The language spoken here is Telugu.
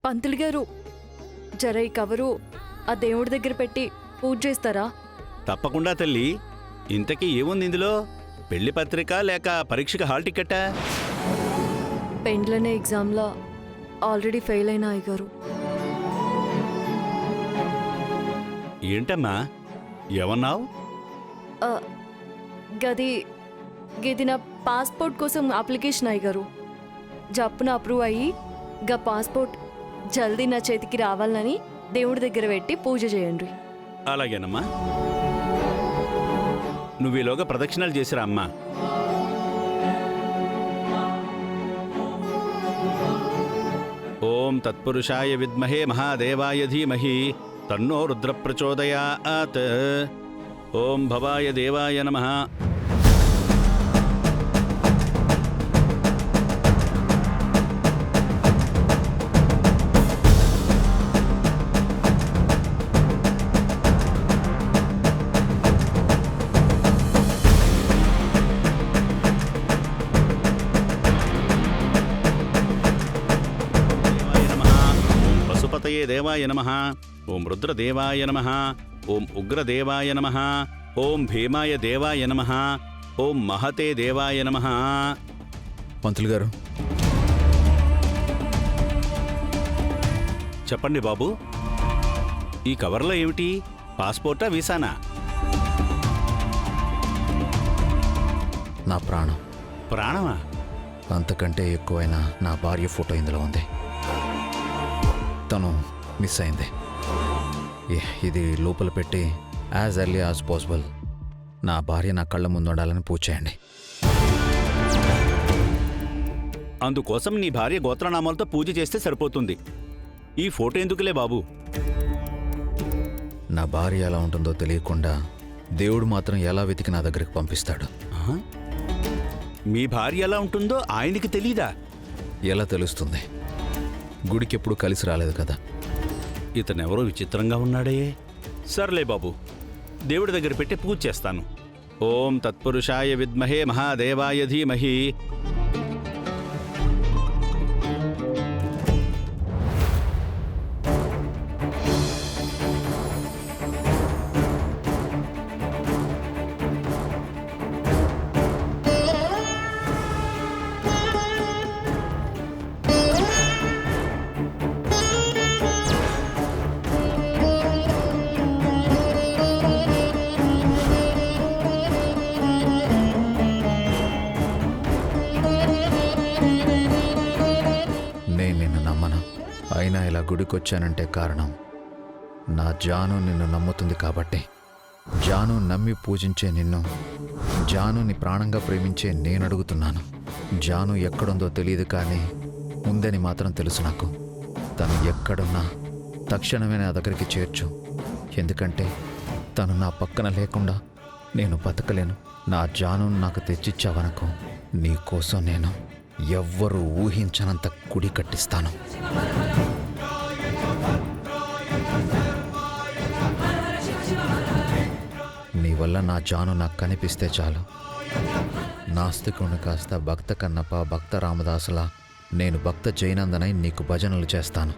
పంతులు గారు, జర ఈ కవరు ఆ దేవుడి దగ్గర పెట్టి పూజ చేస్తారా? తప్పకుండా తల్లి. ఇంతకీ ఏముంది ఇందులో? పెళ్లి పత్రిక లేక పరీక్షకి హాల్ టికెట్టా? పెండ్లనే ఎగ్జామ్లో ఆల్రెడీ ఫెయిల్ అయిన అయ్యగారు. ఏంటమ్మా ఏమన్నావు? గది నా పాస్పోర్ట్ కోసం అప్లికేషన్ అయ్యగారు. జప్పున అప్రూవ్ అయ్యి గా పాస్పోర్ట్ జల్దీ నా చేతికి రావాలని దేవుడి దగ్గర పెట్టి పూజ చేయండి. అలాగేనమ్మా. నువ్వు ఈలోగా ప్రదక్షిణాలు చేసిరా అమ్మా. ఓం తత్పురుషాయ విద్మహే మహాదేవాయ ధీమహి తన్నో రుద్ర ప్రచోదయాత్. ఓం భవాయ దేవాయ నమః. దేవాయ నమః. ఓం రుద్రదేవాయ నమః. ఓం ఉగ్రదేవాయ నమః. ఓం భీమాయ దేవాయ నమః. ఓం మహతే దేవాయ నమః. పంతులు గారు, చెప్పండి బాబు, ఈ కవర్లో ఏమిటి? పాస్పోర్టా వీసానా? నా ప్రాణం. ప్రాణమా? అంతకంటే ఎక్కువైన నా భార్య ఫోటో ఇందులో ఉంది. తను మిస్ అయింది. ఇది లోపల పెట్టి యాజ్ ఎర్లీ యాజ్ పాసిబుల్ నా భార్య నా కళ్ళ ముందు ఉండాలని పూజ చేయండి. అందుకోసం నీ భార్య గోత్రనామాలతో పూజ చేస్తే సరిపోతుంది. ఈ ఫోటో ఎందుకులే బాబు? నా భార్య ఎలా ఉంటుందో తెలియకుండా దేవుడు మాత్రం ఎలా వెతికి నా దగ్గరికి పంపిస్తాడు. మీ భార్య ఎలా ఉంటుందో ఆయనకి తెలీదా? ఎలా తెలుస్తుంది? గుడికి ఎప్పుడు కలిసి రాలేదు కదా. ఇతనెవరో విచిత్రంగా ఉన్నాడే. సర్లే బాబు, దేవుడి దగ్గర పెట్టి పూజ చేస్తాను. ఓం తత్పురుషాయ విద్మహే మహాదేవాయ ధీమహి. అయినా ఇలా గుడికొచ్చానంటే కారణం నా జాను నిన్ను నమ్ముతుంది కాబట్టి. జాను నమ్మి పూజించే నిన్ను, జానుని ప్రాణంగా ప్రేమించే నేను అడుగుతున్నాను. జాను ఎక్కడుందో తెలియదు, కానీ ఉందని మాత్రం తెలుసు నాకు. తను ఎక్కడున్నా తక్షణమే నా దగ్గరికి చేర్చు. ఎందుకంటే తను నా పక్కన లేకుండా నేను బతకలేను. నా జానును నాకు తెచ్చిచ్చావనుకో, నీకోసం నేను ఎవ్వరూ ఊహించనంత గుడి కట్టిస్తాను. నీ వల్ల నా జాను నాకు కనిపిస్తే చాలు. నాస్తికుని కాస్త భక్త కన్నప్ప, భక్త రామదాసులా నేను భక్త జైనందనై నీకు భజనలు చేస్తాను.